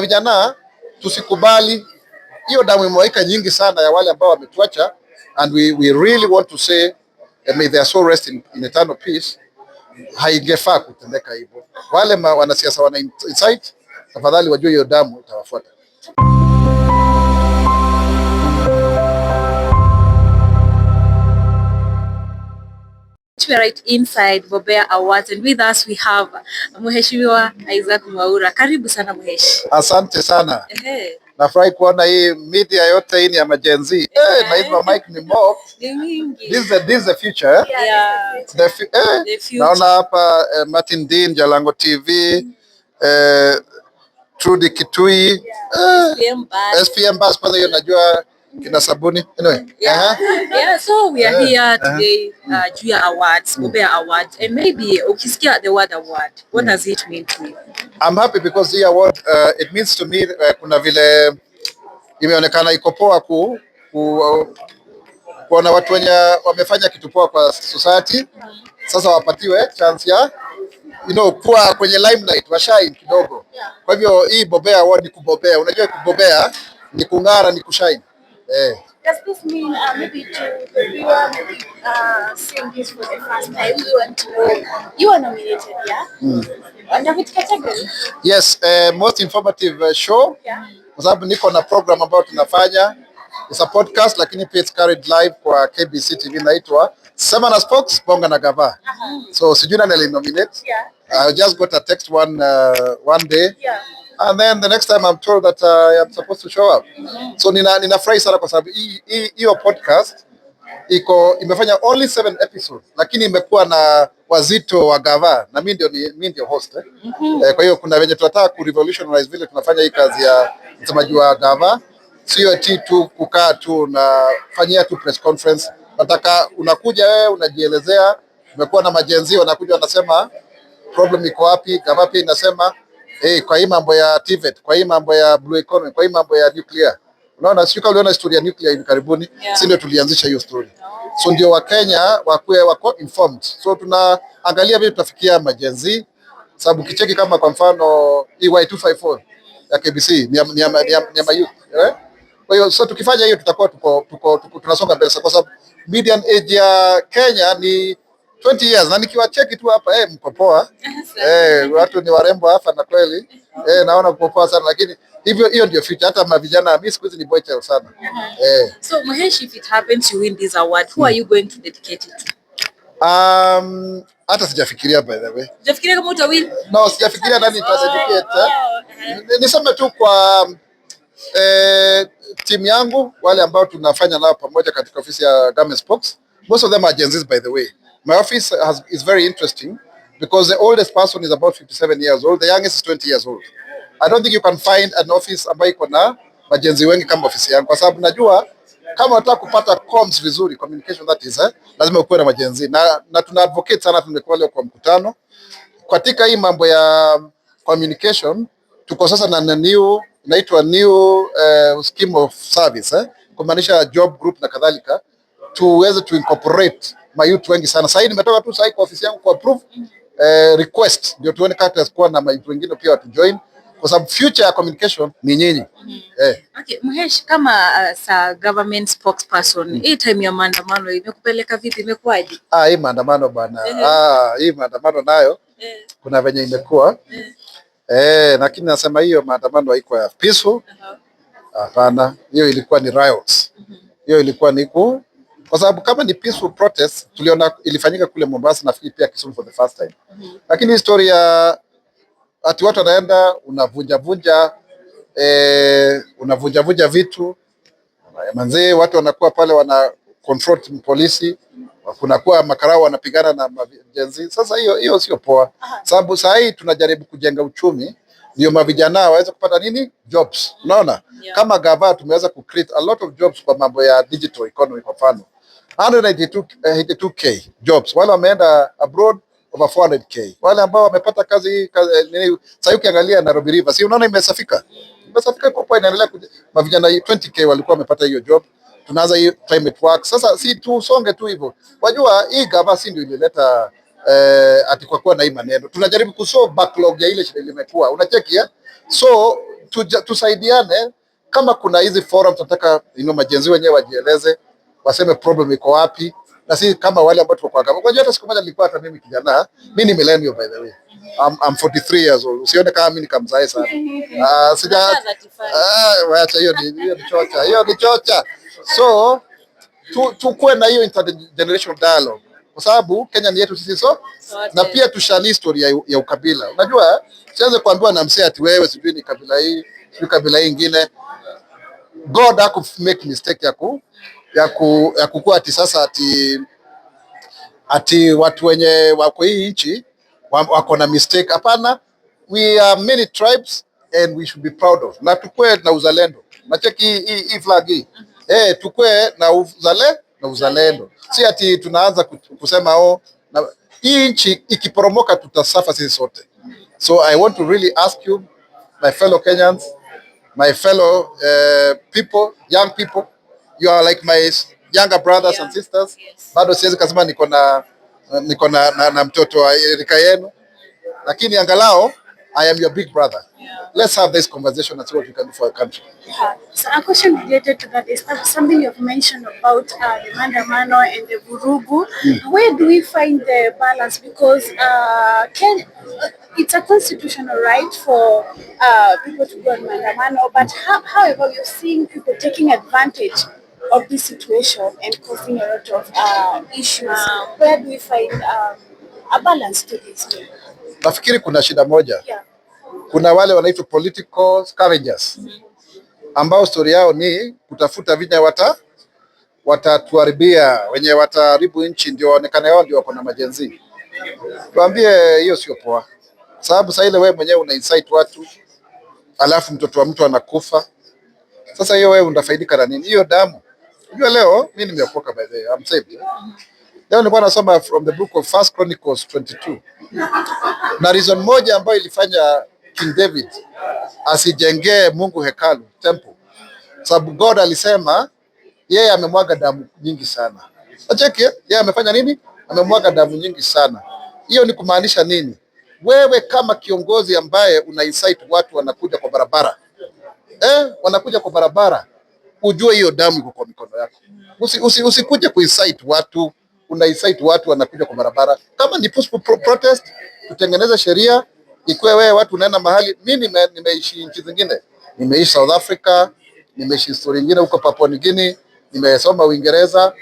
Vijana tusikubali hiyo damu imeweka nyingi sana ya wale ambao wametuacha, and we really want to say may their soul rest in eternal peace. Haingefaa kutendeka hivyo. Wale wanasiasa wana insight, tafadhali wajue hiyo damu itawafuata. We are right inside Bobea Awards, and with us we have Mheshimiwa Isaac Mwaura. Karibu sana Mheshi. Asante sana. Nafurahi kuona hii media yote hii ni ya majenzi. Naiba Mike ni mob. This is the future. Yeah. The future. Naona hapa Martin Dean, Jalango TV, Trudy Kitui, SPM Bus, kwanza hiyo najua kina sabuni. Anyway. Yeah, so we are here today juu ya awards, Bobea Awards, and maybe ukisikia the word award, what does it mean to you? I'm happy because the award it means to me kuna vile imeonekana iko poa kuona watu wenye wamefanya kitu poa kwa society, sasa wapatiwe chance ya kuwa kwenye limelight, washine kidogo. Kwa hivyo hii Bobea Award ni kubobea. Unajua kubobea ni kung'ara, ni kushine. Does this mean maybe to the viewer seeing this for the first time, we want to know you are nominated, yeah? Under which category? Yes, most informative show. Yeah. Kwa sababu niko na program ambayo tunafanya. It's a podcast lakini pia it's carried live kwa KBC TV, inaitwa Sema na Spokes Bonga na Gava. So sijui nani alinominate. Yeah. I just got a text one day. Yeah. And then the next time I'm told that I am supposed to show up. So ninafurahi sana kwa sababu hiyo podcast imefanya only 7 episodes, lakini imekuwa na wazito wa Gava na mimi ndio host. Kwa hiyo kuna venye tunataka ku revolutionize vile tunafanya hii kazi ya msemaji wa Gava. Sio tu kukaa tu na fanyia tu press conference. Nataka unakuja wewe unajielezea, umekuwa na majenzi wanakuja wanasema problem iko wapi, Gava pia inasema kwa hii mambo ya TVET, kwa hii mambo ya blue economy, kwa hii mambo ya nuclear. Unaona, sio kama uliona story ya nuclear hivi karibuni, si ndio tulianzisha hiyo story. So ndio Wakenya wako informed. So tunaangalia vile tutafikia majenzi, sababu kicheki kama kwa mfano EY254 ya KBC ni ya youth. Kwa hiyo so tukifanya hiyo tutakuwa tunasonga mbele, kwa sababu median age ya Kenya ni 20 years, na nikiwa cheki tu hapa mko poa. Watu ni warembo hapa na kweli. Naona mko poa sana, lakini hiyo ndio future. Hata mavijana mimi siku hizi ni boy child sana. So Mahesh, if it happens you win this award, who are you going to dedicate it to? Hata sijafikiria by the way. Sijafikiria kama utawin? No, sijafikiria nani tutadedicate. Niseme tu kwa team yangu, wale ambao tunafanya nao pamoja katika ofisi ya Government Spokes. Most of them are Gen Zs by the way. My office is very interesting because the oldest person is about 57 years old, the youngest is 20 years old. I don't think you can find an office ambayo iko na majenzi wengi kama ofisi yangu, kwa sababu najua kama unataka kupata comms vizuri, communication that is, lazima ukuwe na majenzi, na tuna advocate sana. Tumekuwa leo kwa mkutano katika hii mambo ya communication. Tuko sasa na inaitwa new scheme of service, kumaanisha job group na kadhalika, tuweze to incorporate mayouth wengi sana. Sasa nimetoka tu sasa kwa ofisi yangu kwa approve request, ndio tuone kama tutakuwa na mayouth wengine pia watu join, kwa sababu future ya communication ni nyinyi. Okay, Mahesh, kama government spokesperson, hii time ya maandamano imekupeleka vipi, imekuwaje? Hii maandamano bana. Hii maandamano nayo kuna venye imekuwa. Lakini nasema hiyo maandamano haikuwa peaceful. Hapana, hiyo ilikuwa ni riots. Hiyo ilikuwa ni kwa sababu kama ni peaceful protest tuliona ilifanyika kule Mombasa, nafikiri pia Kisumu for the first time. Lakini historia ati watu wanaenda unavunja vitu manzee, watu wanakuwa pale wana confront polisi, kunakuwa makarao wanapigana na majenzi. Sasa hiyo sio poa, sababu saa hii tunajaribu kujenga uchumi ndio mavijana waweze kupata nini, jobs. Unaona, kama Gava tumeweza ku create a lot of jobs kwa mambo ya digital economy. Kwa mfano 182k jobs, wale wameenda abroad over 400k, wale ambao wamepata kazi sasa. Ukiangalia Nairobi River, si unaona imesafika kwa inaendelea. Mavijana 20k walikuwa wamepata hiyo job. Tunaanza hiyo climate work. Sasa si tu songe tu hivyo, wajua hii Gava si ndio ilileta ati kwa kuwa na hii maneno. Tunajaribu kusolve backlog ya ile shida imekuwa, unacheki So tusaidiane. Kama kuna hizi forum tunataka majenzi wenyewe wajieleze, waseme problem iko wapi, na si kama wale ambao tuko kwa kama. Kwa hata siku moja nilikuwa hata mimi kijana, mimi ni millennial by the way. I'm 43 years old. Usione kama mimi nikamzae sana. Wacha hiyo ni chocha. Hiyo ni chocha. So tukue na hiyo intergenerational dialogue. Kwa sababu Kenya ni yetu sisi na pia tushani historia ya ukabila. Unajua, sianze kuambiwa na msee ati wewe sijui ni kabila hii, sijui kabila hii nyingine. God haku make mistake ya kukua ati sasa ati watu wenye wako hii nchi wako na mistake. Hapana, we are many tribes and we should be proud of. Na tukue na uzalendo. Na cheki hii flag hii. Tukue na uzalendo. Si ati tunaanza kusema hii nchi ikiporomoka tutasafa sisi sote. So I want to really ask you, my fellow Kenyans, my fellow people, young people, you are like my younger brothers and sisters. Bado siwezi kusema niko na mtoto wa rika yenu, lakini angalao I am your big brother. Let's have this conversation and see what we can do for our country. So a question related to that is something you've mentioned about the Maandamano and the Vurugu. Where do we find the balance? Because it's a constitutional right for people to go on Maandamano, but however, you're seeing people taking advantage of this situation and causing a lot of issues. Where do we find a balance to this? Nafikiri kuna shida moja. Kuna wale wanaitwa political scavengers ambao story yao ni kutafuta vile watatuharibia, wenye wataharibu nchi ndio waonekane wao ndio wako na majenzi. Tuambie hiyo sio poa. Sababu sasa ile wewe mwenyewe una incite watu alafu mtoto wa mtu anakufa. Sasa hiyo wewe unafaidika na nini? Hiyo damu. Unajua leo mimi nimeokoka by the way. I'm saved. Leo nilikuwa nasoma from the book of First Chronicles 22. Na reason moja ambayo ilifanya King David asijengee Mungu hekalu, temple. Sababu God alisema yeye amemwaga damu nyingi sana. Acheki, yeye amefanya nini? Amemwaga damu nyingi sana. Hiyo ni kumaanisha nini? Wewe kama kiongozi ambaye una incite watu wanakuja kwa barabara. Wanakuja kwa barabara. Ujue hiyo damu iko kwa mikono yako. Usikuje kuincite watu, una incite watu wanakuja kwa barabara. Kama ni peaceful protest, tutengeneze sheria. Ikuwe wewe watu unaenda mahali. Mimi nimeishi nchi zingine. Nimeishi South Africa, nimeishi story nyingine huko Papua New Guinea, nimesoma Uingereza,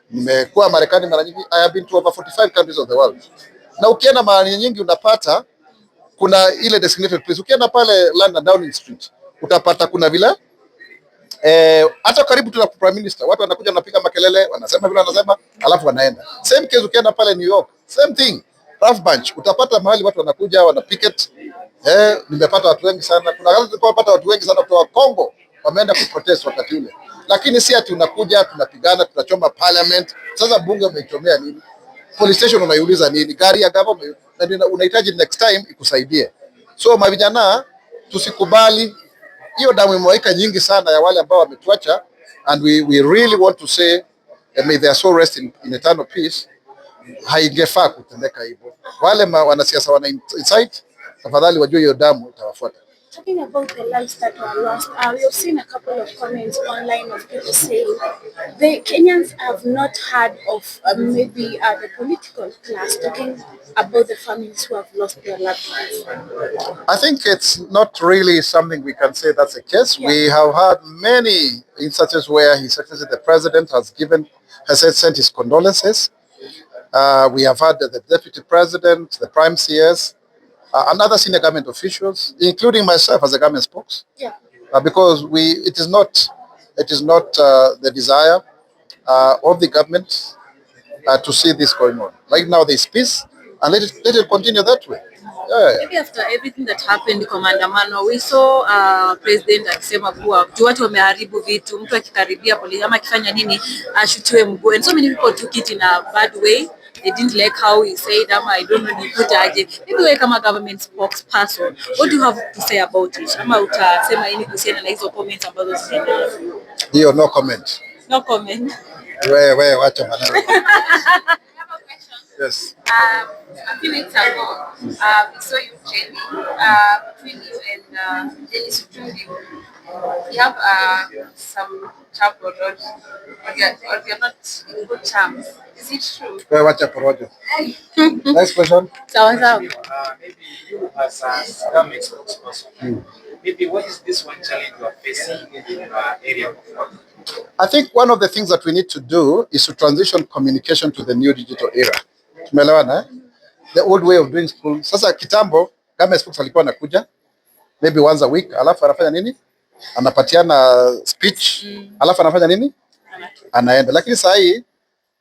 nimekuwa Marekani mara nyingi. I have been to over 45 countries of the world. Na ukienda mahali nyingi unapata kuna ile designated place. Ukienda pale London Downing Street, utapata kuna vile hata karibu tuna Prime Minister, watu wanakuja wanapiga makelele, wanasema vile wanasema, alafu wanaenda. Same case ukienda pale New York, same thing. Rough Bunch, utapata mahali watu wanakuja wana picket. Nimepata watu wengi sana. Kuna wale tulipata watu wengi sana kutoka Kongo wameenda kuprotest wakati ule. Lakini si ati unakuja tunapigana, tunachoma parliament. Sasa bunge umeichomea nini? Police station unaiuliza nini? Gari ya government unahitaji next time ikusaidie. So mavijana tusikubali hiyo damu imeweka nyingi sana ya wale ambao wametuacha, and we really want to say may their soul rest in eternal peace. Haingefaa kutendeka hivyo. Wale wanasiasa wana incite, tafadhali wajue hiyo damu itawafuata. Talking about the lives that were lost, we have seen a couple of comments online of people saying the Kenyans have not heard of maybe the political class talking about the families who have lost their loved ones. I think it's not really something we can say that's the case. Yeah. We have had many instances where His Excellency the President has sent his condolences. We have had the Deputy President, the Prime CS, and other senior government officials, including myself as a government spokesman. Yeah. Because it is not the desire of the government to see this going on. Right now there is peace, and let it continue that way. Yeah. Maybe after everything that happened kwa maandamano, we saw president akisema kuwa watu wameharibu vitu, mtu akikaribia polisi ama akifanya nini ashutiwe mguu, and so many people took it in a bad way. They didn't like how he said, I don't know, maybe wewe kama government spokesperson, what do you have to say about it? Ama utasema nini kuhusiana na hizo comments ambazo zinaendelea? Hiyo no comment. No comment. Wewe wacha maneno. Yes. A few weeks ago, we saw you training between you and Jenny Sutundi. You have some trouble, or you're not in good terms. Is it true? Wewe wacha porojo. Next question. Sawa sawa. Maybe you as a government spokesperson, maybe what is this one challenge you are facing in your area of work? I think one of the things that we need to do is to transition communication to the new digital era. Tumeelewana eh? The old way of doing school. Sasa kitambo kama spokes alikuwa anakuja maybe once a week, alafu anafanya nini? Anapatiana speech, alafu anafanya nini? Anaenda. Lakini sasa hii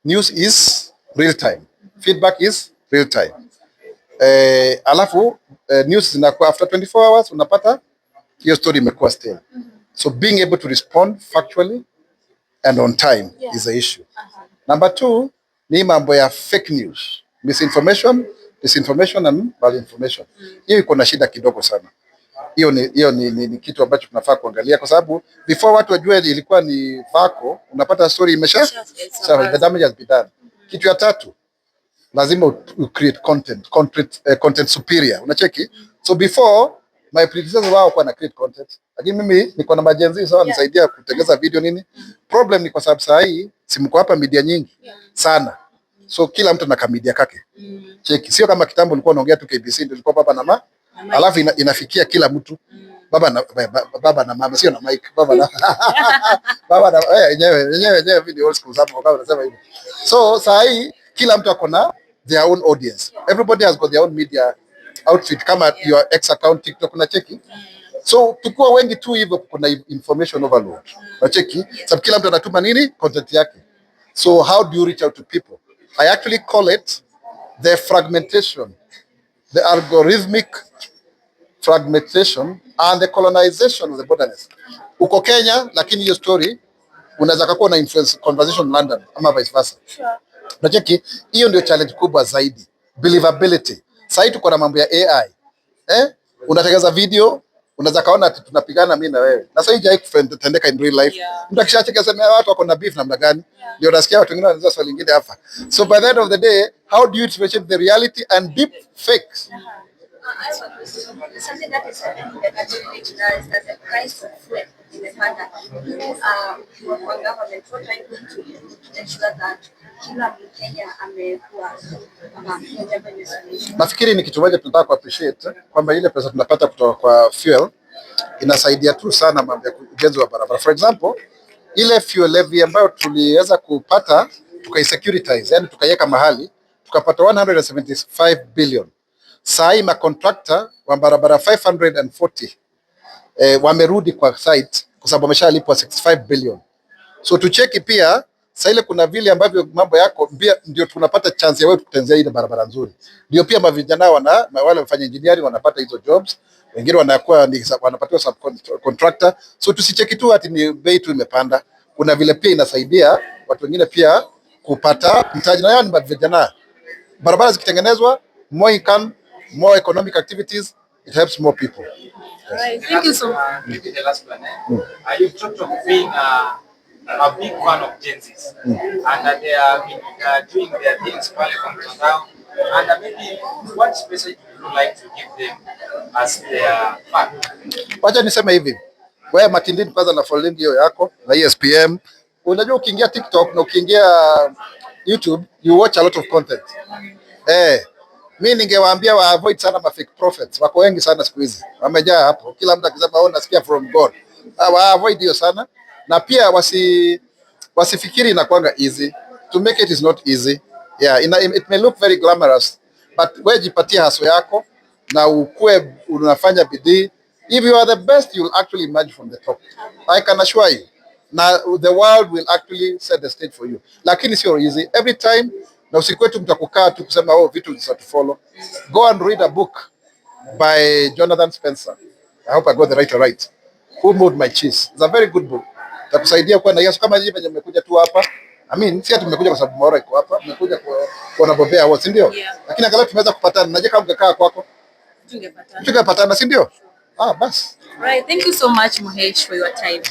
news is real time. Feedback is real time. Alafu news zinakuwa after 24 hours unapata hiyo story imekuwa stale. So being able to respond factually and on time is the issue. Number 2 ni mambo ya fake news, misinformation, disinformation and malinformation. Hiyo iko na shida kidogo sana. Hiyo ni kitu ambacho tunafaa kuangalia kwa sababu before watu wajue ilikuwa ni vako, unapata story imesha so the damage has been done. Kitu ya 3 lazima u create content superior. Unacheki? So before my predecessors wao kwa na create content. Lakini mimi niko na majenzi sawa nisaidia kutengeneza video nini. Problem ni kwa sababu saa hii simko hapa media nyingi sana. So kila mtu ana media kake. Cheki. Sio kama kitambo ulikuwa unaongea tu KBC ndio ulikuwa baba na mama. Alafu inafikia kila mtu. Baba na mama sio na mic. Baba na yenyewe video old school hapo kama unasema hivyo. So saa hii kila mtu ako na their own audience. Everybody has got their own media outfit kama your ex account TikTok na cheki. So tukiwa wengi tu hivyo kuna information overload. Na cheki, sababu kila mtu anatuma nini? Content yake. So how do you reach out to people? I actually call it the fragmentation, the algorithmic fragmentation and the colonization of the borderless. Uko Kenya lakini hiyo story unaweza kuwa na influence conversation in London ama vice versa. Sure. Unacheki, hiyo ndio challenge kubwa zaidi. Believability. Sasa tuko na mambo ya AI. Unatengeneza video, unaweza kaona ati tunapigana mimi na wewe. Na sasa hii haiko kutendeka in real life. Mtu akishacheka sema watu wako na beef namna gani? Ndio unasikia watu wengine wanauliza swali lingine hapa. So by the end of the day, how do you differentiate the reality and deep fakes? Something that is happening in the country right now is that the price of fuel imepanda. You are from government, what are you going to do to make sure that kila Mkenya amekuwa nafikiri ni kitu moja tunataka ku appreciate kwamba ile pesa tunapata kutoka kwa fuel inasaidia tu sana mambo ya ujenzi wa barabara. For example, ile fuel levy ambayo tuliweza kupata tukai-securitize, yani tukaiweka mahali tukapata 175 billion. Saa hii macontractor wa barabara 540 wamerudi kwa site kwa sababu wameshalipwa 65 billion. So tucheki pia sasa ile kuna vile ambavyo mambo yako ndio tunapata chance ya wewe kutengeneza ile barabara nzuri. Ndio pia mavijana wale wafanya engineering wanapata hizo jobs. Wengine wanakuwa wanapatiwa subcontractor. So tusicheki tu ati ni bei tu imepanda. Kuna vile pia inasaidia watu wengine pia kupata mtaji, na yao ni vijana. Barabara zikitengenezwa, more income, more economic activities, it helps more people. Yes. Right. Thank you so much. Maybe the last one. Are you talked of being a big fan of Gen Zs, and that they are doing their things pale kwa mtandao, and maybe what message would you like to give them as their fan? Wacha niseme hivi, wewe Matindini kwanza na following hiyo yako na ESPM, unajua ukiingia TikTok na ukiingia YouTube you watch a lot of content. Mimi ningewaambia wa avoid sana ma fake prophets, wako wengi sana siku hizi wamejaa hapo, kila mtu akisema nasikia from God, wa avoid hiyo sana. Na pia wasifikiri inakuanga easy. To make it is not easy. Yeah, it may look very glamorous, but wewe jipatie haso yako na ukue unafanya bidii. If you are the best, you will actually emerge from the top. I can assure you. Now the world will actually set the stage for you. Lakini sio easy. Every time na usikwetu mtakukaa tu kusema vitu zisatufollow. Go and read a book by Jonathan Spencer. I hope I got the right. Who Moved My Cheese. It's a very good book. Takusaidia kuwa na Yesu kama hivi venye mmekuja tu hapa. I mean, si ati tumekuja kwa sababu Maura iko hapa, mmekuja kwa Bobea wote, si ndio? Lakini angalau tumeweza kupatana. Naje kama ungekaa kwako? Tungepatana, si ndio? Bas. Right, thank you so much Muhesh for your time.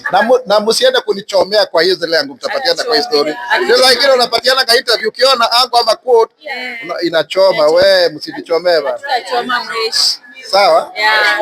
Na msiende kunichomea kwa hiyo zile yangu mtapatiana kwa story. Ndio like ile unapatiana ka interview ukiona angu ama quote inachoma, we msidichomee bana. Tunachoma Muhesh. Sawa? Yeah.